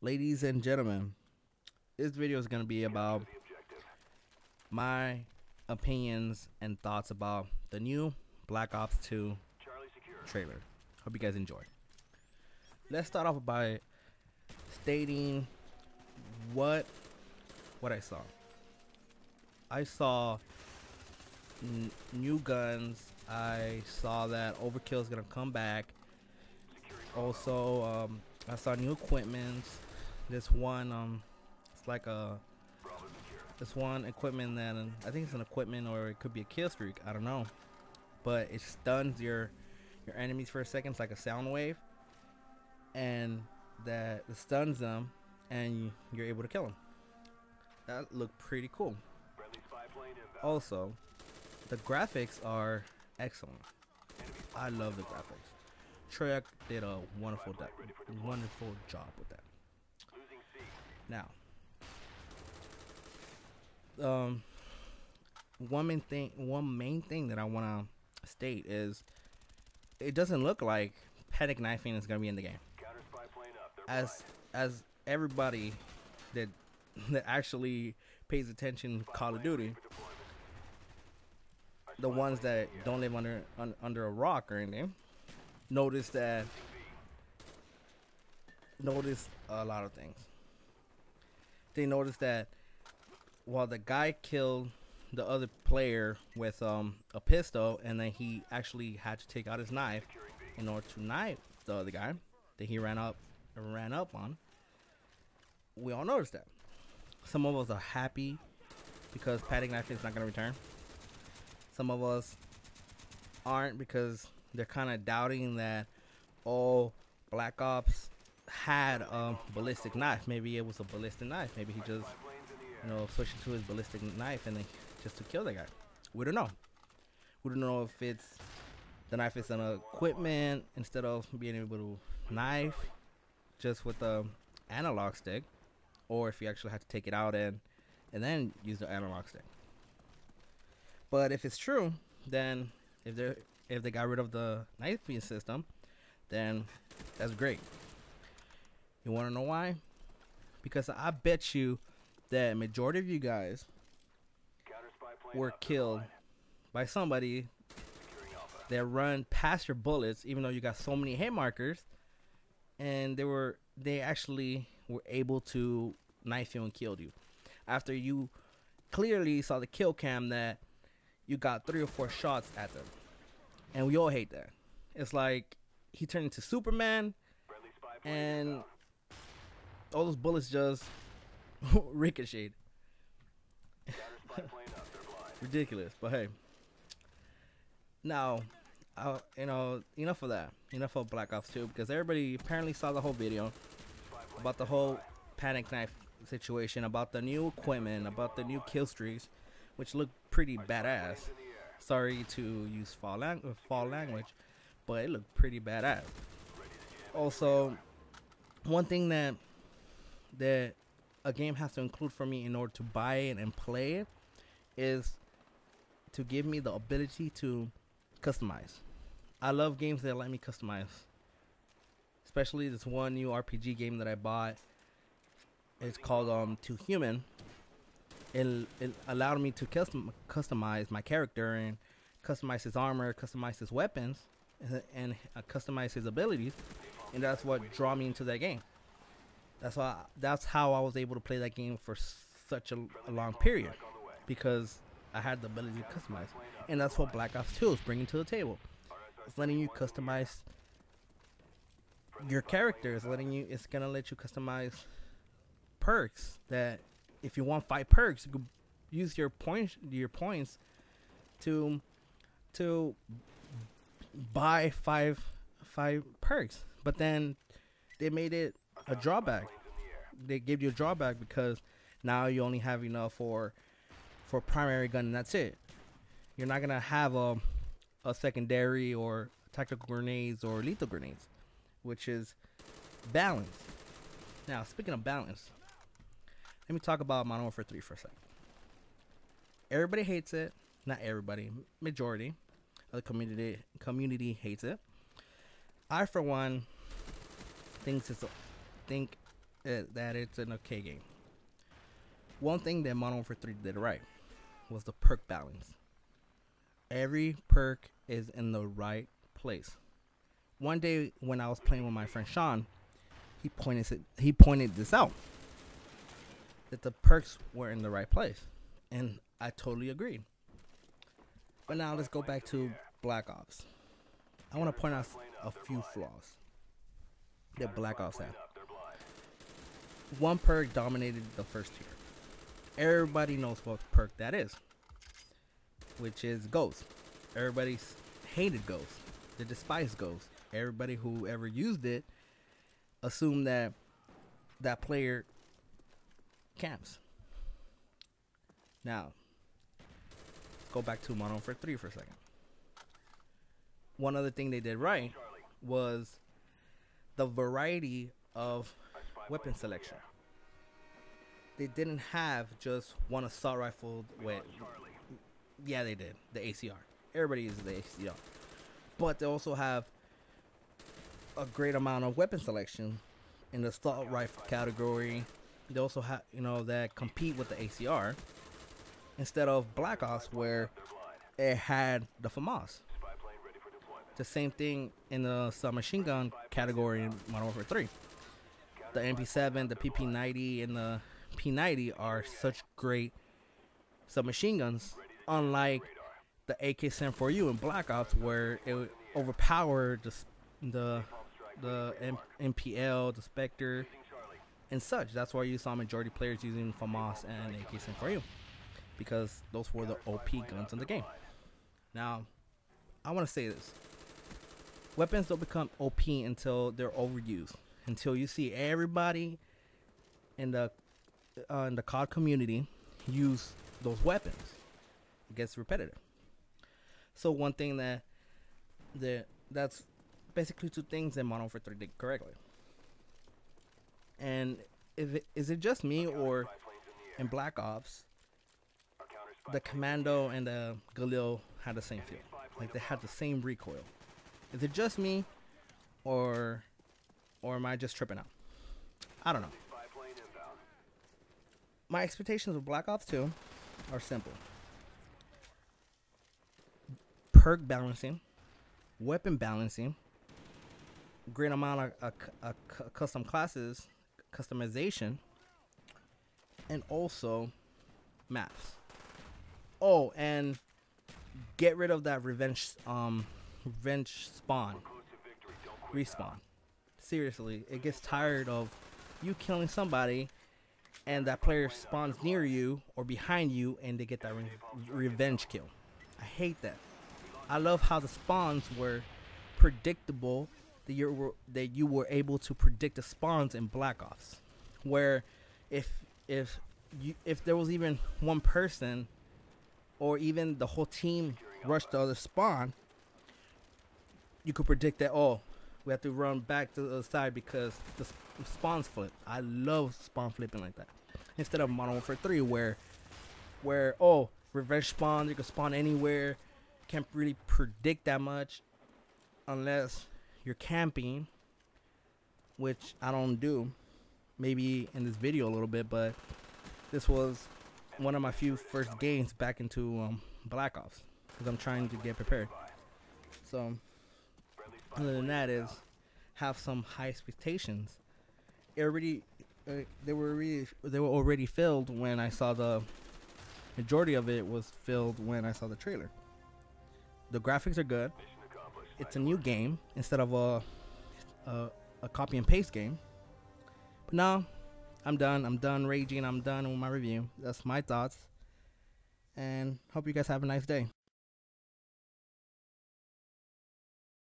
Ladies and gentlemen, this video is going to be about my opinions and thoughts about the new Black Ops 2 trailer. Hope you guys enjoy. Let's start off by stating what I saw. I saw new guns. I saw that Overkill is going to come back. Also, I saw new equipment. This one, it's like this one equipment that I think it's an equipment or it could be a kill streak. I don't know, but it stuns your enemies for a second. It's like a sound wave, and that it stuns them, and you're able to kill them. That looked pretty cool. Also, the graphics are excellent. I love the graphics. Treyarch did a wonderful job with that. Now, one main thing that I want to state is it doesn't look like panic knifing is gonna be in the game. As everybody that actually pays attention to Call of Duty, the ones that don't live under a rock or anything, notice a lot of things. They noticed that while the guy killed the other player with a pistol, and then he actually had to take out his knife in order to knife the other guy that he ran up on. We all noticed that. Some of us are happy because panic knifing is not going to return. Some of us aren't because they're kind of doubting that Black Ops had a ballistic knife. Maybe it was a ballistic knife. Maybe he just switched to his ballistic knife and then just to kill the guy. We don't know. We don't know if it's the knife is an equipment instead of being able to knife just with the analog stick, or if you actually have to take it out and then use the analog stick. But if it's true, then if they got rid of the knifing system, then that's great. You want to know why? Because I bet you that majority of you guys were killed by somebody that run past your bullets, even though you got so many hit markers, and they actually were able to knife you and kill you after you clearly saw the kill cam that you got 3 or 4 shots at them. And we all hate that. It's like he turned into Superman and all those bullets just ricocheted. Ridiculous, but hey. Now, enough of that. Enough of Black Ops 2, because everybody apparently saw the whole video about the whole panic knife situation, about the new equipment, about the new kill streaks, which look pretty badass. Sorry to use foul language, but it looked pretty badass. Also, one thing that a game has to include for me in order to buy it and play it is to give me the ability to customize. I love games that let me customize, especially this one new RPG game that I bought. It's called Too Human. It allowed me to customize my character and customize his armor, customize his weapons, and customize his abilities, and that's what drew me into that game. That's how I was able to play that game for such a long period, because I had the ability to customize, and that's what Black Ops 2 is bringing to the table. It's letting you customize your characters. It's gonna let you customize perks. That if you want 5 perks, you could use your points to buy five perks. But then they made it a drawback. They gave you a drawback because now you only have enough for primary gun, and that's it. You're not gonna have a secondary or tactical grenades or lethal grenades, which is balance. Now, speaking of balance, let me talk about Modern Warfare 3 for a second. Everybody hates it. Not everybody. Majority of the community hates it. I, for one, think that it's an okay game. One thing that Modern Warfare 3 did right was the perk balance. Every perk is in the right place. One day when I was playing with my friend Sean, he pointed this out, that the perks were in the right place, and I totally agreed. But now let's go back to Black Ops. I want to point out a few flaws that Black Ops had. One perk dominated the first tier. Everybody knows what perk that is, which is Ghost. Everybody hated Ghost. They despised Ghost. Everybody who ever used it assumed that that player camps. Now, let's go back to Modern Warfare 3 for a second. One other thing they did right was the variety of weapon selection. They didn't have just one assault rifle with, yeah, they did, the ACR. Everybody uses the ACR. But they also have a great amount of weapon selection in the assault rifle category. They also have, that compete with the ACR instead of Black Ops, where it had the FAMAS. The same thing in the submachine gun category in Modern Warfare 3. The MP7, the PP90, and the P90 are such great submachine guns, unlike the AK-74U in Black Ops, where it overpowered the MPL, the Spectre, and such. That's why you saw majority players using FAMAS and AK-74U, because those were the OP guns in the game. Now, I want to say this. Weapons don't become OP until they're overused. Until you see everybody in the COD community use those weapons, it gets repetitive. So one thing that's basically two things that Modern Warfare 3 did correctly. And is it just me, or in Black Ops, the Commando and the Galil had the same feel? Like, they had the same recoil. Is it just me, or am I just tripping out? I don't know. My expectations of Black Ops 2 are simple. Perk balancing, weapon balancing, great amount of custom classes, customization, and also maps. Oh, and get rid of that revenge respawn. Seriously, it gets tired of you killing somebody and that player spawns near you or behind you and they get that revenge kill. I hate that. I love how the spawns were predictable, that you were able to predict the spawns in Black Ops, where if there was even one person or even the whole team rushed the other spawn, you could predict that, oh, we have to run back to the other side because the spawns flip. I love spawn flipping like that. Instead of Modern Warfare 3 where oh, revenge spawn, you can spawn anywhere. Can't really predict that much unless you're camping, which I don't do. Maybe in this video a little bit, but this was one of my few first games back into Black Ops, because I'm trying to get prepared. So other than that, is have some high expectations. They were already filled when I saw the majority of it was filled when I saw the trailer. The graphics are good. It's a new game instead of a copy and paste game. But now I'm done raging. I'm done with my review. That's my thoughts, and hope you guys have a nice day.